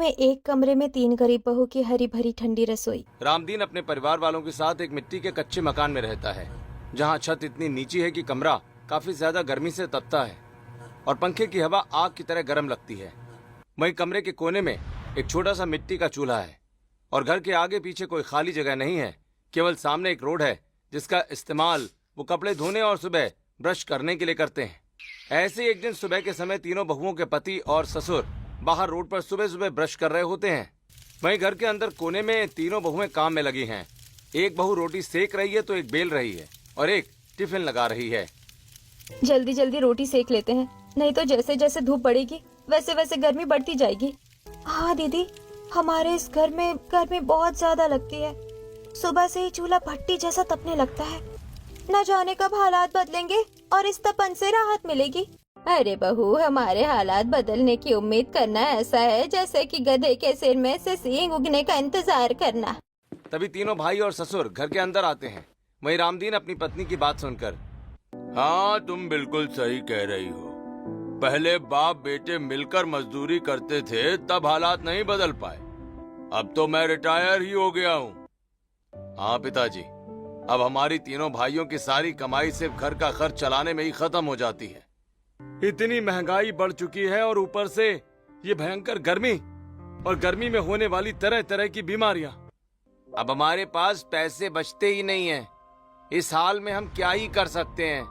में एक कमरे में 3 गरीब बहू की हरी भरी ठंडी रसोई। रामदीन अपने परिवार वालों के साथ एक मिट्टी के कच्चे मकान में रहता है, जहाँ छत इतनी नीची है कि कमरा काफी ज्यादा गर्मी से तपता है और पंखे की हवा आग की तरह गर्म लगती है। वहीं कमरे के कोने में एक छोटा सा मिट्टी का चूल्हा है और घर के आगे पीछे कोई खाली जगह नहीं है। केवल सामने एक रोड है जिसका इस्तेमाल वो कपड़े धोने और सुबह ब्रश करने के लिए करते हैं। ऐसे एक दिन सुबह के समय तीनों बहुओं के पति और ससुर बाहर रोड पर सुबह सुबह ब्रश कर रहे होते हैं। वहीं घर के अंदर कोने में तीनों बहुएं काम में लगी हैं। एक बहू रोटी सेक रही है तो एक बेल रही है और एक टिफिन लगा रही है। जल्दी जल्दी रोटी सेक लेते हैं, नहीं तो जैसे जैसे धूप बढ़ेगी वैसे वैसे गर्मी बढ़ती जाएगी। हाँ दीदी, हमारे इस घर में गर्मी बहुत ज्यादा लगती है। सुबह से ही चूल्हा भट्टी जैसा तपने लगता है। न जाने कब हालात बदलेंगे और इस तपन से राहत मिलेगी। अरे बहू, हमारे हालात बदलने की उम्मीद करना ऐसा है जैसे कि गधे के सिर में से सींग उगने का इंतजार करना। तभी तीनों भाई और ससुर घर के अंदर आते हैं। वहीं रामदीन अपनी पत्नी की बात सुनकर, हाँ तुम बिल्कुल सही कह रही हो। पहले बाप बेटे मिलकर मजदूरी करते थे, तब हालात नहीं बदल पाए। अब तो मैं रिटायर ही हो गया हूँ। हाँ पिताजी, अब हमारी तीनों भाइयों की सारी कमाई सिर्फ घर का खर्च चलाने में ही खत्म हो जाती है। इतनी महंगाई बढ़ चुकी है और ऊपर से ये भयंकर गर्मी और गर्मी में होने वाली तरह तरह की बीमारियां। अब हमारे पास पैसे बचते ही नहीं हैं। इस हाल में हम क्या ही कर सकते हैं।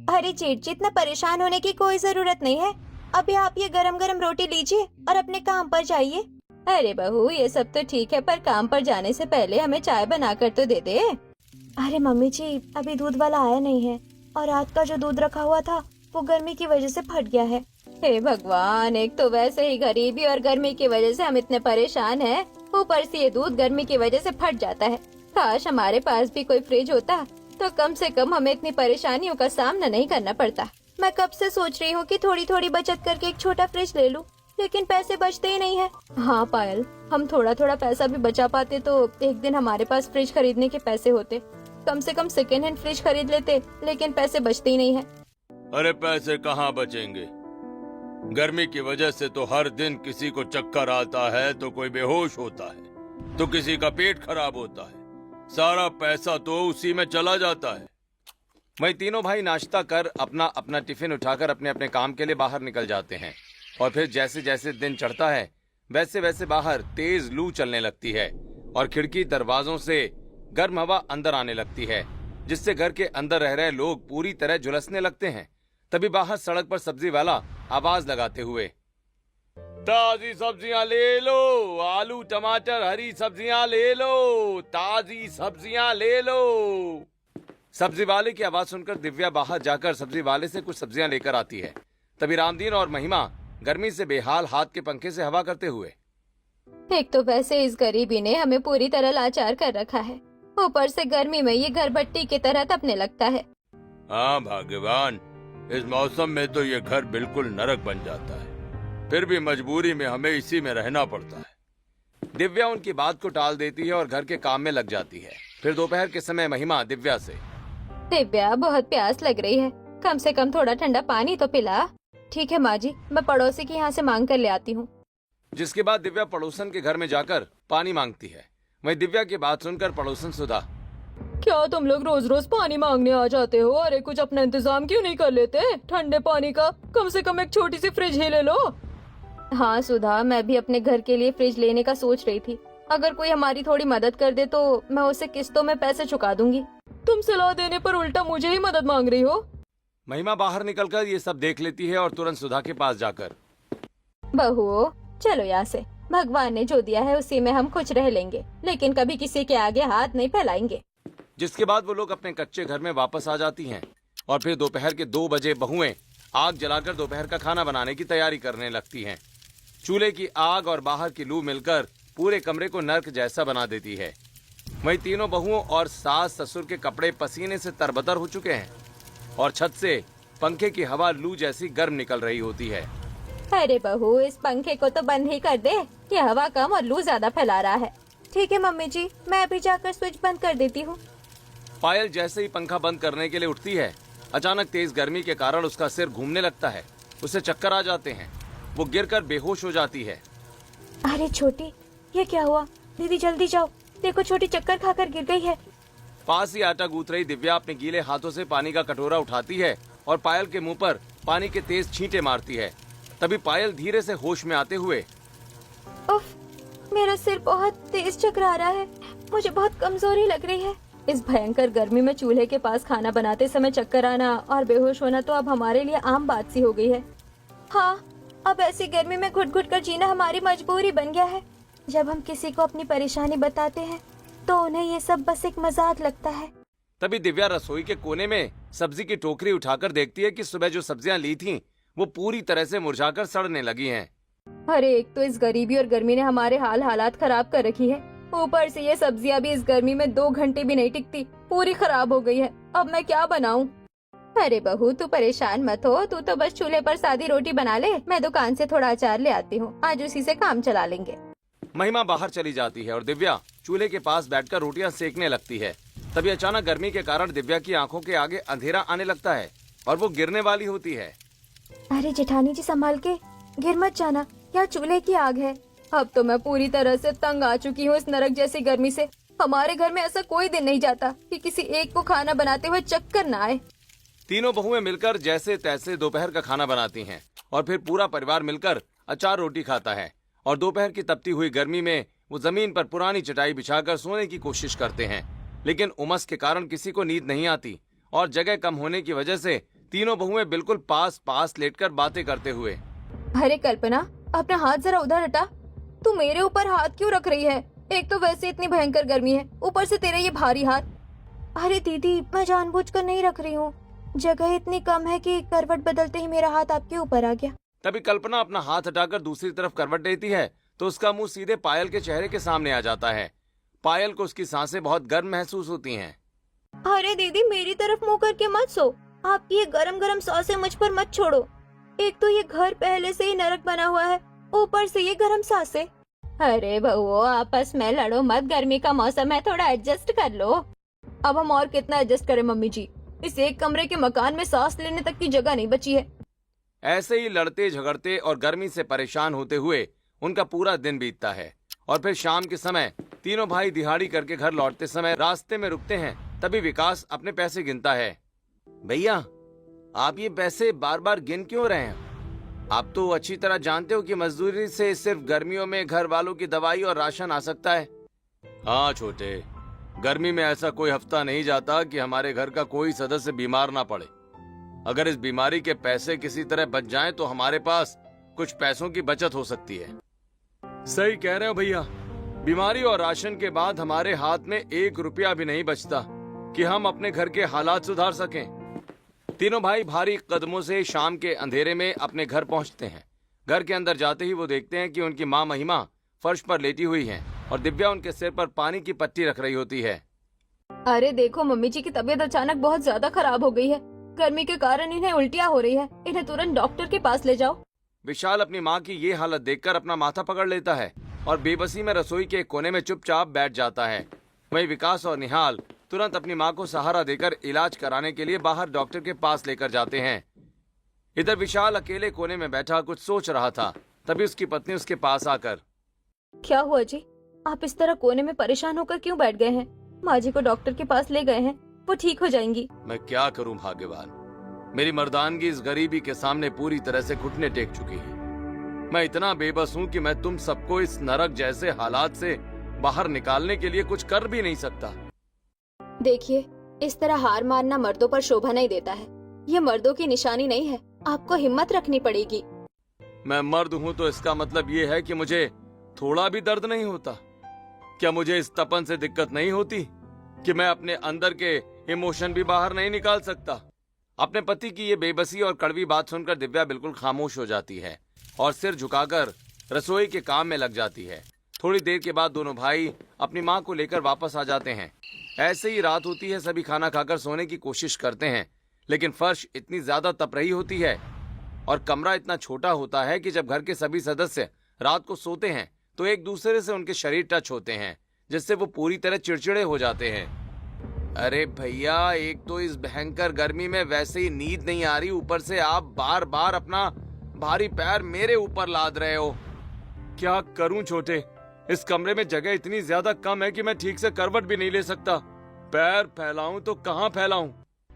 अरे जेठ, इतना परेशान होने की कोई जरूरत नहीं है। अभी आप ये गरम गरम रोटी लीजिए और अपने काम पर जाइए। अरे बहू, ये सब तो ठीक है, पर काम पर जाने से पहले हमें चाय बनाकर तो दे दे। अरे मम्मी जी, अभी दूध वाला आया नहीं है और रात का जो दूध रखा हुआ था वो गर्मी की वजह से फट गया है। हे भगवान, एक तो वैसे ही गरीबी और गर्मी की वजह से हम इतने परेशान हैं, ऊपर से ये दूध गर्मी की वजह से फट जाता है। काश हमारे पास भी कोई फ्रिज होता तो कम से कम हमें इतनी परेशानियों का सामना नहीं करना पड़ता। मैं कब से सोच रही हूँ कि थोड़ी थोड़ी बचत करके एक छोटा फ्रिज ले लूँ, लेकिन पैसे बचते ही नहीं है। हाँ पायल, हम थोड़ा थोड़ा पैसा भी बचा पाते तो एक दिन हमारे पास फ्रिज खरीदने के पैसे होते। कम से कम सेकेंड हैंड फ्रिज खरीद लेते, लेकिन पैसे बचते ही नहीं है। अरे पैसे कहाँ बचेंगे? गर्मी की वजह से तो हर दिन किसी को चक्कर आता है, तो कोई बेहोश होता है, तो किसी का पेट खराब होता है। सारा पैसा तो उसी में चला जाता है। वहीं तीनों भाई नाश्ता कर अपना अपना टिफिन उठाकर अपने अपने काम के लिए बाहर निकल जाते हैं और फिर जैसे जैसे दिन चढ़ता है वैसे वैसे बाहर तेज लू चलने लगती है और खिड़की दरवाजों से गर्म हवा अंदर आने लगती है, जिससे घर के अंदर रह रहे लोग पूरी तरह झुलसने लगते हैं। तभी बाहर सड़क पर सब्जी वाला आवाज लगाते हुए, ताजी सब्जियां ले लो, आलू टमाटर हरी सब्जियां ले लो, ताजी सब्जियां ले लो। सब्जी वाले की आवाज सुनकर दिव्या बाहर जाकर सब्जी वाले से कुछ सब्जियां लेकर आती है। तभी रामदीन और महिमा गर्मी से बेहाल हाथ के पंखे से हवा करते हुए, एक तो वैसे इस गरीबी ने हमें पूरी तरह लाचार कर रखा है, ऊपर से गर्मी में ये घर भट्टी की तरह तपने लगता है। हाँ भगवान, इस मौसम में तो ये घर बिल्कुल नरक बन जाता है, फिर भी मजबूरी में हमें इसी में रहना पड़ता है। दिव्या उनकी बात को टाल देती है और घर के काम में लग जाती है। फिर दोपहर के समय महिमा दिव्या से, दिव्या बहुत प्यास लग रही है, कम से कम थोड़ा ठंडा पानी तो पिला। ठीक है माँ जी, मैं पड़ोसी के यहाँ से मांग कर ले आती हूँ। जिसके बाद दिव्या पड़ोसन के घर में जाकर पानी मांगती है। वहीं दिव्या की बात सुनकर पड़ोसन सुधा, क्या तुम लोग रोज रोज पानी मांगने आ जाते हो? अरे कुछ अपना इंतजाम क्यों नहीं कर लेते ठंडे पानी का? कम से कम एक छोटी सी फ्रिज ही ले लो। हाँ सुधा, मैं भी अपने घर के लिए फ्रिज लेने का सोच रही थी। अगर कोई हमारी थोड़ी मदद कर दे तो मैं उसे किस्तों में पैसे चुका दूंगी। तुम सलाह देने पर उल्टा मुझे ही मदद मांग रही हो। महिमा बाहर निकलकर ये सब देख लेती है और तुरंत सुधा के पास जाकर, बहू चलो यहाँ से, भगवान ने जो दिया है उसी में हम खुश रह लेंगे, लेकिन कभी किसी के आगे हाथ नहीं फैलाएंगे। जिसके बाद वो लोग अपने कच्चे घर में वापस आ जाती हैं और फिर दोपहर के 2 बजे बहुएं आग जलाकर दोपहर का खाना बनाने की तैयारी करने लगती हैं। चूल्हे की आग और बाहर की लू मिलकर पूरे कमरे को नर्क जैसा बना देती है। वहीं तीनों बहुओं और सास ससुर के कपड़े पसीने से तरबतर हो चुके हैं और छत से पंखे की हवा लू जैसी गर्म निकल रही होती है। अरे बहू, इस पंखे को तो बंद ही कर दे, ये हवा कम और लू ज्यादा फैला रहा है। ठीक है मम्मी जी, मैं अभी जाकर स्विच बंद कर देती हूँ। पायल जैसे ही पंखा बंद करने के लिए उठती है, अचानक तेज गर्मी के कारण उसका सिर घूमने लगता है। उसे चक्कर आ जाते हैं, वो गिरकर बेहोश हो जाती है। अरे छोटी, ये क्या हुआ? दीदी जल्दी जाओ, देखो छोटी चक्कर खाकर गिर गई है। पास ही आटा गूंथ रही दिव्या अपने गीले हाथों से पानी का कटोरा उठाती है और पायल के मुंह पर पानी के तेज छींटे मारती है। तभी पायल धीरे से होश में आते हुए, उफ, मेरा सिर बहुत तेज चकरा रहा है, मुझे बहुत कमजोरी लग रही है। इस भयंकर गर्मी में चूल्हे के पास खाना बनाते समय चक्कर आना और बेहोश होना तो अब हमारे लिए आम बात सी हो गई है। हाँ, अब ऐसी गर्मी में घुट घुट कर जीना हमारी मजबूरी बन गया है। जब हम किसी को अपनी परेशानी बताते हैं तो उन्हें ये सब बस एक मजाक लगता है। तभी दिव्या रसोई के कोने में सब्जी की टोकरी उठाकर देखती है कि सुबह जो सब्जियां ली थीं, वो पूरी तरह से मुरझाकर सड़ने लगी हैं। अरे एक तो इस गरीबी और गर्मी ने हमारे हालात खराब कर रखी है, ऊपर से ये सब्जियां भी इस गर्मी में 2 घंटे भी नहीं टिकती, पूरी खराब हो गई है। अब मैं क्या बनाऊं? अरे बहू, तू परेशान मत हो, तू तो बस चूल्हे पर सादी रोटी बना ले, मैं दुकान से थोड़ा अचार ले आती हूँ, आज उसी से काम चला लेंगे। महिमा बाहर चली जाती है और दिव्या चूल्हे के पास बैठकर रोटियां सेकने लगती है। तभी अचानक गर्मी के कारण दिव्या की आंखों के आगे अंधेरा आने लगता है और वो गिरने वाली होती है। अरे जेठानी जी, संभाल के, गिर मत जाना, यहाँ चूल्हे की आग है। अब तो मैं पूरी तरह से तंग आ चुकी हूँ इस नरक जैसी गर्मी से। हमारे घर में ऐसा कोई दिन नहीं जाता कि किसी एक को खाना बनाते हुए चक्कर न आए। तीनों बहुएं मिलकर जैसे तैसे दोपहर का खाना बनाती हैं और फिर पूरा परिवार मिलकर अचार रोटी खाता है और दोपहर की तपती हुई गर्मी में वो जमीन पर पुरानी चटाई बिछाकर सोने की कोशिश करते हैं, लेकिन उमस के कारण किसी को नींद नहीं आती और जगह कम होने की वजह से तीनों बहुएं बिल्कुल पास पास लेटकर बातें करते हुए, अरे कल्पना, अपना हाथ जरा उधर हटा, तू मेरे ऊपर हाथ क्यों रख रही है? एक तो वैसे इतनी भयंकर गर्मी है, ऊपर से तेरा ये भारी हाथ। अरे दीदी, मैं जानबूझकर नहीं रख रही हूँ, जगह इतनी कम है कि करवट बदलते ही मेरा हाथ आपके ऊपर आ गया। तभी कल्पना अपना हाथ हटाकर दूसरी तरफ करवट लेती है तो उसका मुंह सीधे पायल के चेहरे के सामने आ जाता है। पायल को उसकी सांसें बहुत गर्म महसूस होती हैं। अरे दीदी, मेरी तरफ मुंह करके मत सो, आपकी ये गरम गरम सांसें मुझ पर मत छोड़ो। एक तो ये घर पहले से ही नरक बना हुआ है, ऊपर से ये गरम सांसें। अरे बहू, आपस में लड़ो मत, गर्मी का मौसम है, थोड़ा एडजस्ट कर लो। अब हम और कितना एडजस्ट करें मम्मी जी, इस एक कमरे के मकान में सांस लेने तक की जगह नहीं बची है। ऐसे ही लड़ते झगड़ते और गर्मी से परेशान होते हुए उनका पूरा दिन बीतता है और फिर शाम के समय तीनों भाई दिहाड़ी करके घर लौटते समय रास्ते में रुकते हैं। तभी विकास अपने पैसे गिनता है। भैया, आप ये पैसे बार बार गिन क्यों रहे हैं? आप तो अच्छी तरह जानते हो कि मजदूरी से सिर्फ गर्मियों में घर वालों की दवाई और राशन आ सकता है। हाँ छोटे, गर्मी में ऐसा कोई हफ्ता नहीं जाता कि हमारे घर का कोई सदस्य बीमार ना पड़े। अगर इस बीमारी के पैसे किसी तरह बच जाएं तो हमारे पास कुछ पैसों की बचत हो सकती है। सही कह रहे हो भैया, बीमारी और राशन के बाद हमारे हाथ में 1 रुपया भी नहीं बचता कि हम अपने घर के हालात सुधार सकें। तीनों भाई भारी कदमों से शाम के अंधेरे में अपने घर पहुंचते हैं। घर के अंदर जाते ही वो देखते हैं कि उनकी माँ महिमा फर्श पर लेटी हुई हैं और दिव्या उनके सिर पर पानी की पट्टी रख रही होती है। अरे देखो, मम्मी जी की तबीयत अचानक बहुत ज्यादा खराब हो गई है, गर्मी के कारण इन्हें उल्टियाँ हो रही है, इन्हें तुरंत डॉक्टर के पास ले जाओ। विशाल अपनी माँ की ये हालत देखकर अपना माथा पकड़ लेता है और बेबसी में रसोई के एक कोने में चुपचाप बैठ जाता है। वहीं विकास और निहाल तुरंत अपनी माँ को सहारा देकर इलाज कराने के लिए बाहर डॉक्टर के पास लेकर जाते हैं। इधर विशाल अकेले कोने में बैठा कुछ सोच रहा था। तभी उसकी पत्नी उसके पास आकर, क्या हुआ जी, आप इस तरह कोने में परेशान होकर क्यों बैठ गए हैं? माँ जी को डॉक्टर के पास ले गए हैं, वो ठीक हो जाएंगी। मैं क्या करूं भाग्यवान, मेरी मर्दानगी इस गरीबी के सामने पूरी तरह से घुटने टेक चुकी है। मैं इतना बेबस हूं कि मैं तुम सबको इस नरक जैसे हालात से बाहर निकालने के लिए कुछ कर भी नहीं सकता। देखिए, इस तरह हार मानना मर्दों पर शोभा नहीं देता है, ये मर्दों की निशानी नहीं है, आपको हिम्मत रखनी पड़ेगी। मैं मर्द हूं तो इसका मतलब ये है कि मुझे थोड़ा भी दर्द नहीं होता? क्या मुझे इस तपन से दिक्कत नहीं होती कि मैं अपने अंदर के इमोशन भी बाहर नहीं निकाल सकता? अपने पति की ये बेबसी और कड़वी बात सुनकर दिव्या बिल्कुल खामोश हो जाती है और सिर झुकाकर रसोई के काम में लग जाती है। थोड़ी देर के बाद दोनों भाई अपनी माँ को लेकर वापस आ जाते हैं। ऐसे ही रात होती है, सभी खाना खाकर सोने की कोशिश करते हैं, लेकिन फर्श इतनी ज्यादा तप रही होती है और कमरा इतना छोटा होता है कि जब घर के सभी सदस्य रात को सोते हैं तो एक दूसरे से उनके शरीर टच होते हैं, जिससे वो पूरी तरह चिड़चिड़े हो जाते हैं। अरे भैया, एक तो इस भयंकर गर्मी में वैसे ही नींद नहीं आ रही, ऊपर से आप बार बार अपना भारी पैर मेरे ऊपर लाद रहे हो। क्या करूं छोटे, इस कमरे में जगह इतनी ज्यादा कम है कि मैं ठीक से करवट भी नहीं ले सकता। पैर फैलाऊं तो कहाँ फैलाऊं?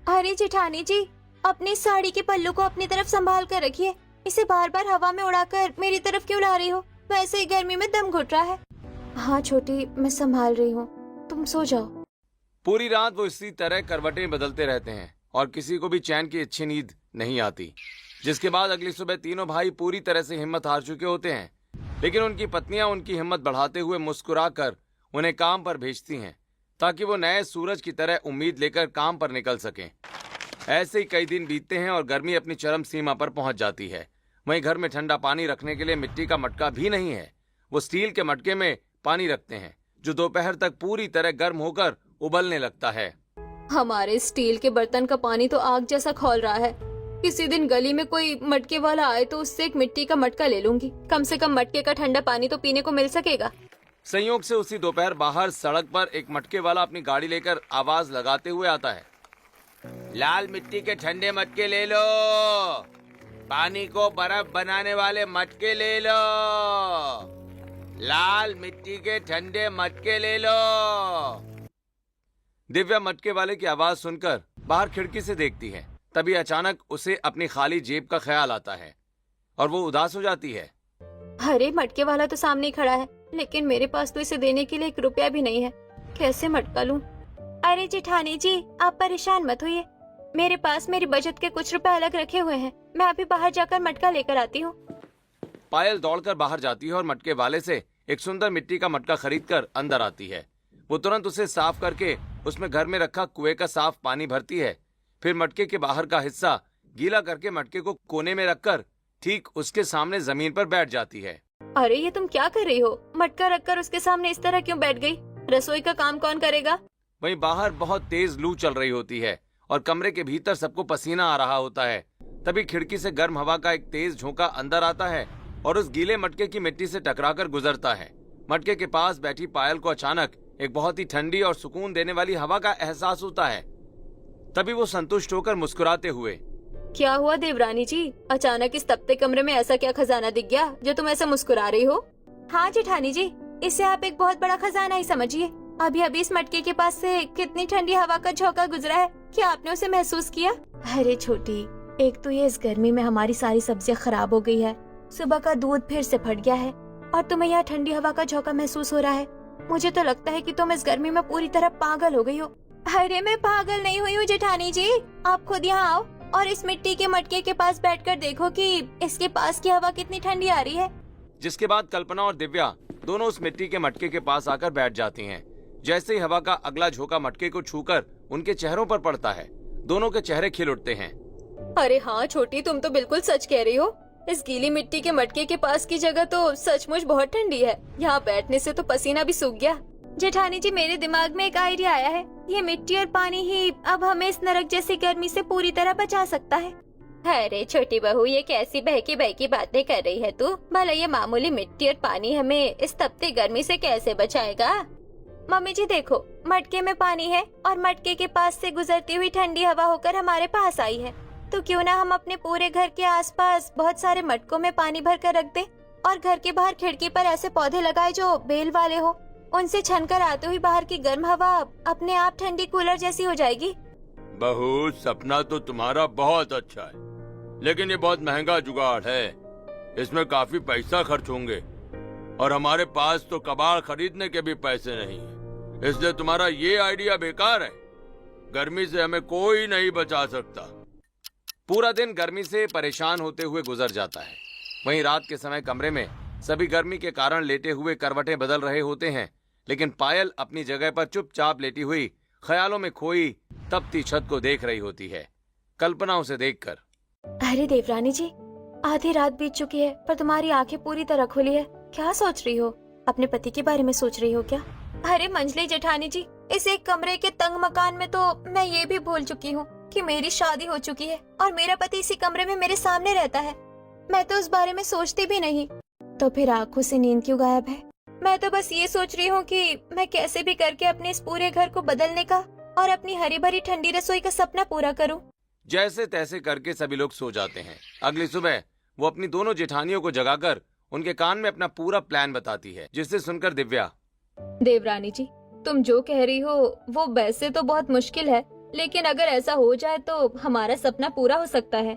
अरे जेठानी जी, अपनी साड़ी के पल्लू को अपनी तरफ संभाल कर रखिए। इसे बार बार हवा में उड़ाकर मेरी तरफ क्यों ला रही हो? वैसे ही गर्मी में दम घुट रहा है। हाँ छोटी, मैं संभाल रही हूँ, तुम सो जाओ। पूरी रात वो इसी तरह करवटें बदलते रहते हैं और किसी को भी चैन की अच्छी नींद नहीं आती। जिसके बाद अगली सुबह तीनों भाई पूरी तरह से हिम्मत हार चुके होते हैं, लेकिन उनकी पत्नियां उनकी हिम्मत बढ़ाते हुए मुस्कुराकर उन्हें काम पर भेजती हैं ताकि वो नए सूरज की तरह उम्मीद लेकर काम पर निकल सकें। ऐसे ही कई दिन बीतते हैं और गर्मी अपनी चरम सीमा पर पहुंच जाती है। वहीं घर में ठंडा पानी रखने के लिए मिट्टी का मटका भी नहीं है। वो स्टील के मटके में पानी रखते हैं जो दोपहर तक पूरी तरह गर्म होकर उबलने लगता है। हमारे स्टील के बर्तन का पानी तो आग जैसा खौल रहा है। किसी दिन गली में कोई मटके वाला आए तो उससे एक मिट्टी का मटका ले लूंगी। कम से कम मटके का ठंडा पानी तो पीने को मिल सकेगा। संयोग से उसी दोपहर बाहर सड़क पर एक मटके वाला अपनी गाड़ी लेकर आवाज लगाते हुए आता है। लाल मिट्टी के ठंडे मटके ले लो, पानी को बर्फ बनाने वाले मटके ले लो, लाल मिट्टी के ठंडे मटके ले लो। दिव्या मटके वाले की आवाज सुनकर बाहर खिड़की से देखती है। तभी अचानक उसे अपनी खाली जेब का ख्याल आता है और वो उदास हो जाती है। अरे मटके वाला तो सामने ही खड़ा है, लेकिन मेरे पास तो इसे देने के लिए 1 रुपया भी नहीं है। कैसे मटका लूं? अरे जेठानी जी, आप परेशान मत होइए, मेरे पास मेरी बचत के कुछ रुपए अलग रखे हुए हैं। मैं अभी बाहर जाकर मटका लेकर आती हूँ। पायल दौड़कर बाहर जाती है और मटके वाले से एक सुंदर मिट्टी का मटका खरीदकर अंदर आती है। वो तुरंत उसे साफ करके उसमें घर में रखा कुएं का साफ पानी भरती है। फिर मटके के बाहर का हिस्सा गीला करके मटके को कोने में रखकर ठीक उसके सामने जमीन पर बैठ जाती है। अरे ये तुम क्या कर रही हो? मटका रखकर उसके सामने इस तरह क्यों बैठ गई? रसोई का काम कौन करेगा? वहीं बाहर बहुत तेज लू चल रही होती है और कमरे के भीतर सबको पसीना आ रहा होता है। तभी खिड़की से गर्म हवा का एक तेज झोंका अंदर आता है और उस गीले मटके की मिट्टी से टकराकर गुजरता है। मटके के पास बैठी पायल को अचानक एक बहुत ही ठंडी और सुकून देने वाली हवा का एहसास होता है। तभी वो संतुष्ट होकर मुस्कुराते हुए, क्या हुआ देवरानी जी? अचानक इस तपते कमरे में ऐसा क्या खजाना दिख गया जो तुम ऐसे मुस्कुरा रही हो? हाँ जेठानी जी, इसे आप एक बहुत बड़ा खजाना ही समझिए। अभी अभी इस मटके के पास से कितनी ठंडी हवा का झोंका गुजरा है, क्या आपने उसे महसूस किया? अरे छोटी, एक तो ये इस गर्मी में हमारी सारी सब्जियां खराब हो गई है, सुबह का दूध फिर से फट गया है और तुम्हें यहाँ ठंडी हवा का झोंका महसूस हो रहा है। मुझे तो लगता है कि तुम इस गर्मी में पूरी तरह पागल हो गई हो। अरे मैं पागल नहीं हुई हूँ जेठानी जी, आप खुद यहाँ आओ और इस मिट्टी के मटके के पास बैठकर देखो कि इसके पास की हवा कितनी ठंडी आ रही है। जिसके बाद कल्पना और दिव्या दोनों उस मिट्टी के मटके के पास आकर बैठ जाती हैं। जैसे ही हवा का अगला झोंका मटके को छूकर उनके चेहरों पर पड़ता है, दोनों के चेहरे खिल उठते हैं। अरे हाँ छोटी, तुम तो बिल्कुल सच कह रही हो। इस गीली मिट्टी के मटके के पास की जगह तो सचमुच बहुत ठंडी है। यहाँ बैठने से तो पसीना भी सूख गया। जेठानी जी, मेरे दिमाग में एक आइडिया आया है। ये मिट्टी और पानी ही अब हमें इस नरक जैसी गर्मी से पूरी तरह बचा सकता है। अरे छोटी बहू, ये कैसी बहकी बहकी बातें कर रही है तू? भला ये मामूली मिट्टी और पानी हमें इस तपती गर्मी से कैसे बचाएगा? मम्मी जी देखो, मटके में पानी है और मटके के पास से गुजरती हुई ठंडी हवा होकर हमारे पास आई है। तो क्यों ना हम अपने पूरे घर के आसपास बहुत सारे मटकों में पानी भर कर रख दें और घर के बाहर खिड़की पर ऐसे पौधे लगाए जो बेल वाले हो। उनसे छनकर आते हुई बाहर की गर्म हवा अपने आप ठंडी कूलर जैसी हो जाएगी। बहू, सपना तो तुम्हारा बहुत अच्छा है, लेकिन ये बहुत महंगा जुगाड़ है। इसमें काफी पैसा खर्च होंगे और हमारे पास तो कबाड़ खरीदने के भी पैसे नहीं है। इसलिए तुम्हारा ये आइडिया बेकार है। गर्मी से हमें कोई नहीं बचा सकता। पूरा दिन गर्मी से परेशान होते हुए गुजर जाता है। वहीं रात के समय कमरे में सभी गर्मी के कारण लेटे हुए करवटें बदल रहे होते हैं, लेकिन पायल अपनी जगह पर चुपचाप लेटी हुई ख्यालों में खोई तपती छत को देख रही होती है। कल्पना उसे देखकर, अरे देवरानी जी, आधी रात बीत चुकी है पर तुम्हारी आंखें पूरी तरह खुली है। क्या सोच रही हो? अपने पति के बारे में सोच रही हो क्या? अरे मंजली जेठानी जी, इस एक कमरे के तंग मकान में तो मैं ये भी भूल चुकी हूँ कि मेरी शादी हो चुकी है और मेरा पति इसी कमरे में मेरे सामने रहता है। मैं तो उस बारे में सोचती भी नहीं। तो फिर आंखों से नींद क्यों गायब है? मैं तो बस ये सोच रही हूँ कि मैं कैसे भी करके अपने इस पूरे घर को बदलने का और अपनी हरी भरी ठंडी रसोई का सपना पूरा करूँ। जैसे तैसे करके सभी लोग सो जाते हैं। अगली सुबह वो अपनी दोनों जेठानियों को जगाकर उनके कान में अपना पूरा प्लान बताती है, जिसे सुनकर दिव्या, देवरानी जी, तुम जो कह रही हो वो वैसे तो बहुत मुश्किल है, लेकिन अगर ऐसा हो जाए तो हमारा सपना पूरा हो सकता है।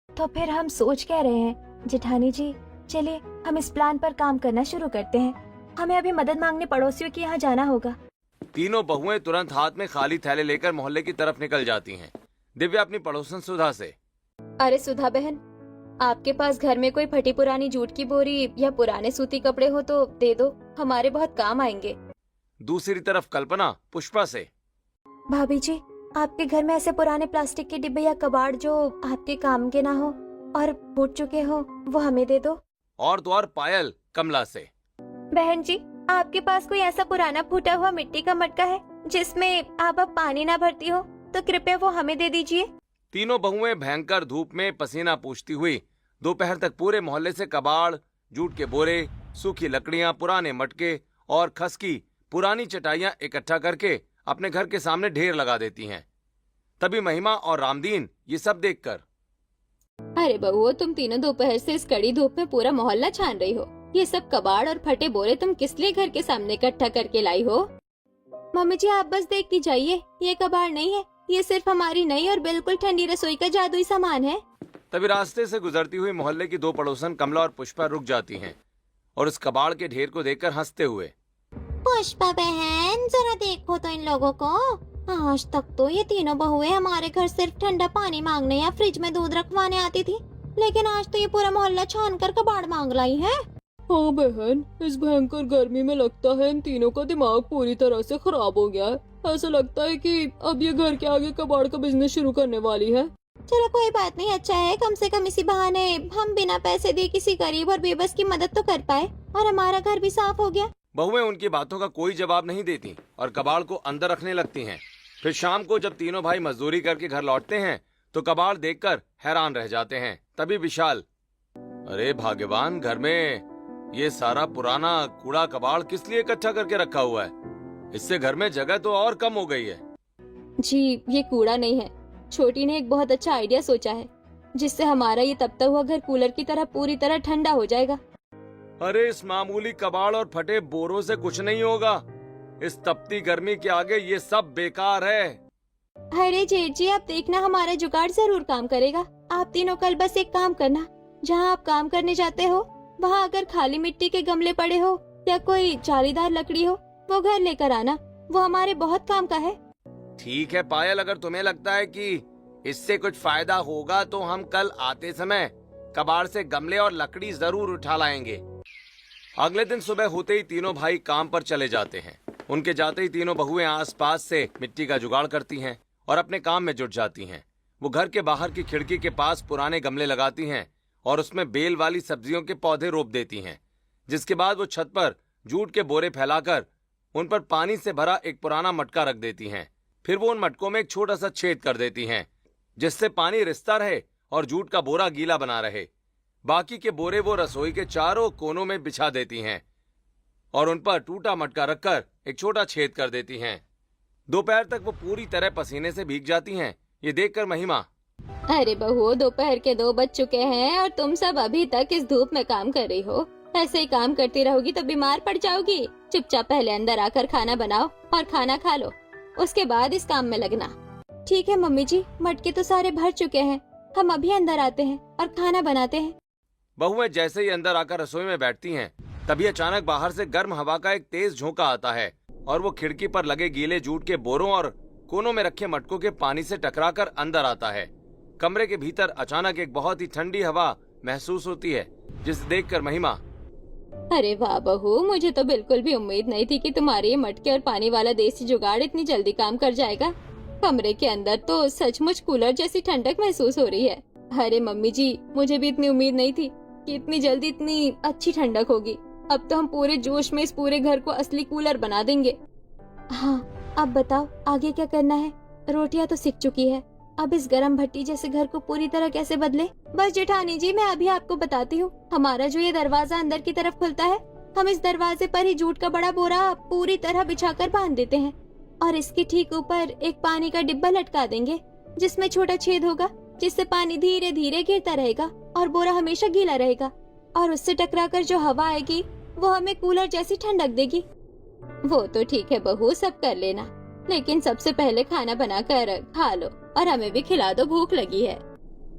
तो फिर हम सोच क्या रहे हैं जेठानी जी? चलिए हम इस प्लान पर काम करना शुरू करते हैं। हमें अभी मदद मांगने पड़ोसियों के यहाँ जाना होगा। तीनों बहुएं तुरंत हाथ में खाली थैले लेकर मोहल्ले की तरफ निकल जाती हैं। दिव्या अपनी पड़ोसन सुधा से, अरे सुधा बहन, आपके पास घर में कोई फटी पुरानी जूट की बोरी या पुराने सूती कपड़े हो तो दे दो, हमारे बहुत काम आएंगे। दूसरी तरफ कल्पना पुष्पा से, भाभी जी, आपके घर में ऐसे पुराने प्लास्टिक के डिब्बे या कबाड़ जो आपके काम के ना हो और फूट चुके हो, वो हमें दे दो। और तो और पायल कमला से, बहन जी, आपके पास कोई ऐसा पुराना फूटा हुआ मिट्टी का मटका है जिसमें आप अब पानी ना भरती हो, तो कृपया वो हमें दे दीजिए। तीनों बहुएं भयंकर धूप में पसीना पोंछती हुई दोपहर तक पूरे मोहल्ले से कबाड़, जूट के बोरे, सूखी लकड़ियां, पुराने मटके और खस की पुरानी चटाइयां इकट्ठा करके अपने घर के सामने ढेर लगा देती हैं। तभी महिमा और रामदीन ये सब देखकर, अरे बहू, तुम तीनों दोपहर से इस कड़ी धूप में पूरा मोहल्ला छान रही हो। ये सब कबाड़ और फटे बोरे तुम किस लिए घर के सामने इकट्ठा करके लाई हो? मम्मी जी, आप बस देखती जाइए, ये कबाड़ नहीं है, ये सिर्फ हमारी नई और बिल्कुल ठंडी रसोई का जादुई सामान है। तभी रास्ते से गुजरती हुई मोहल्ले की दो पड़ोसन कमला और पुष्पा रुक जाती हैं और उस कबाड़ के ढेर को देखकर हंसते हुए, पुष्पा बहन, जरा देखो तो इन लोगों को। आज तक तो ये तीनों बहुएं हमारे घर सिर्फ ठंडा पानी मांगने या फ्रिज में दूध रखवाने आती थी, लेकिन आज तो ये पूरा मोहल्ला छान कर कबाड़ मांग लाई है। हाँ बहन, इस भयंकर गर्मी में लगता है इन तीनों का दिमाग पूरी तरह से खराब हो गया है। ऐसा लगता है कि अब ये घर के आगे कबाड़ का बिजनेस शुरू करने वाली है। चलो कोई बात नहीं, अच्छा है, कम से कम इसी बहाने हम बिना पैसे दिए किसी गरीब और बेबस की मदद तो कर पाए और हमारा घर भी साफ हो गया। बहुएं उनकी बातों का कोई जवाब नहीं देती और कबाड़ को अंदर रखने लगती हैं। फिर शाम को जब तीनों भाई मजदूरी करके घर लौटते हैं तो कबाड़ देखकर हैरान रह जाते हैं। तभी विशाल, अरे भाग्यवान, घर में ये सारा पुराना कूड़ा कबाड़ किस लिए इकट्ठा करके रखा हुआ है? इससे घर में जगह तो और कम हो गई है। जी, ये कूड़ा नहीं है, छोटी ने एक बहुत अच्छा आइडिया सोचा है, जिससे हमारा ये तपता हुआ घर कूलर की तरह पूरी तरह ठंडा हो जाएगा। अरे इस मामूली कबाड़ और फटे बोरों से कुछ नहीं होगा। इस तपती गर्मी के आगे ये सब बेकार है। अरे जेठ जी, आप देखना, हमारा जुगाड़ जरूर काम करेगा। आप तीनों कल बस एक काम करना, जहाँ आप काम करने जाते हो वहाँ अगर खाली मिट्टी के गमले पड़े हो या कोई जालीदार लकड़ी हो, वो घर लेकर आना, वो हमारे बहुत काम का है। ठीक है पायल, अगर तुम्हें लगता है कि इससे कुछ फायदा होगा तो हम कल आते समय कबाड़ से गमले और लकड़ी जरूर उठा लाएंगे। अगले दिन सुबह होते ही तीनों भाई काम पर चले जाते हैं। उनके जाते ही तीनों बहुएं आसपास से मिट्टी का जुगाड़ करती हैं और अपने काम में जुट जाती हैं। वो घर के बाहर की खिड़की के पास पुराने गमले लगाती हैं और उसमें बेल वाली सब्जियों के पौधे रोप देती हैं। जिसके बाद वो छत पर जूट के बोरे फैलाकर उन पर पानी से भरा एक पुराना मटका रख देती हैं। फिर वो उन मटकों में एक छोटा सा छेद कर देती हैं, जिससे पानी रिसता रहे और जूट का बोरा गीला बना रहे। बाकी के बोरे वो रसोई के चारों कोनों में बिछा देती हैं और उन पर टूटा मटका रखकर एक छोटा छेद कर देती हैं। दोपहर तक वो पूरी तरह पसीने से भीग जाती हैं। ये देखकर महिमा, अरे बहू, दोपहर के 2 बज चुके हैं और तुम सब अभी तक इस धूप में काम कर रही हो। ऐसे ही काम करती रहोगी तो बीमार पड़ जाओगी। चुपचाप पहले अंदर आकर खाना बनाओ और खाना खा लो, उसके बाद इस काम में लगना। ठीक है मम्मी जी, मटके तो सारे भर चुके हैं, हम अभी अंदर आते हैं और खाना बनाते हैं। बहुएं जैसे ही अंदर आकर रसोई में बैठती हैं, तभी अचानक बाहर से गर्म हवा का एक तेज झोंका आता है और वो खिड़की पर लगे गीले जूट के बोरों और कोनों में रखे मटकों के पानी से टकराकर अंदर आता है। कमरे के भीतर अचानक एक बहुत ही ठंडी हवा महसूस होती है, जिसे देखकर महिमा, अरे वाह बहू, मुझे तो बिल्कुल भी उम्मीद नहीं थी कि तुम्हारे ये मटके और पानी वाला देसी जुगाड़ इतनी जल्दी काम कर जाएगा। कमरे के अंदर तो सचमुच कूलर जैसी ठंडक महसूस हो रही है। अरे मम्मी जी, मुझे भी इतनी उम्मीद नहीं थी कि इतनी जल्दी इतनी अच्छी ठंडक होगी। अब तो हम पूरे जोश में इस पूरे घर को असली कूलर बना देंगे। हाँ, अब बताओ आगे क्या करना है? रोटियां तो सिक चुकी है, अब इस गरम भट्टी जैसे घर को पूरी तरह कैसे बदले? बस जेठानी जी, मैं अभी आपको बताती हूँ। हमारा जो ये दरवाजा अंदर की तरफ खुलता है, हम इस दरवाजे पर ही जूट का बड़ा बोरा पूरी तरह बिछाकर बांध देते हैं और इसके ठीक ऊपर एक पानी का डिब्बा लटका देंगे, जिसमें छोटा छेद होगा, जिससे पानी धीरे धीरे गिरता रहेगा और बोरा हमेशा गीला रहेगा। और उससे टकराकर जो हवा आएगी वो हमें कूलर जैसी ठंडक देगी। वो तो ठीक है बहू, सब कर लेना, लेकिन सबसे पहले खाना बना कर खा लो और हमें भी खिला दो, भूख लगी है।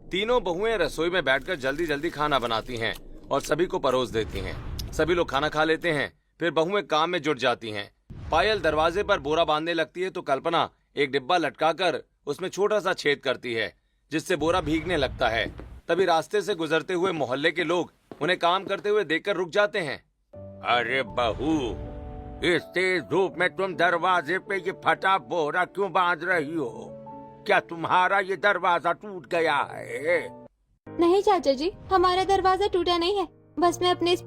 तीनों बहुएं रसोई में बैठकर जल्दी जल्दी खाना बनाती हैं और सभी को परोस देती हैं। सभी लोग खाना खा लेते हैं, फिर बहुएं काम में जुट जाती हैं। पायल दरवाजे पर बोरा बांधने लगती है तो कल्पना एक डिब्बा लटकाकर उसमें छोटा सा छेद करती है, जिससे बोरा भीगने लगता है। तभी रास्ते से गुजरते हुए मोहल्ले के लोग उन्हें काम करते हुए देखकर रुक जाते हैं। अरे बहू, इस तेज धूप में तुम दरवाजे पे ये फटा बोरा क्यों बांध रही हो? क्या तुम्हारा ये दरवाजा टूट गया है? नहीं चाचा जी, हमारा दरवाजा टूटा नहीं है, बस मैं अपने इस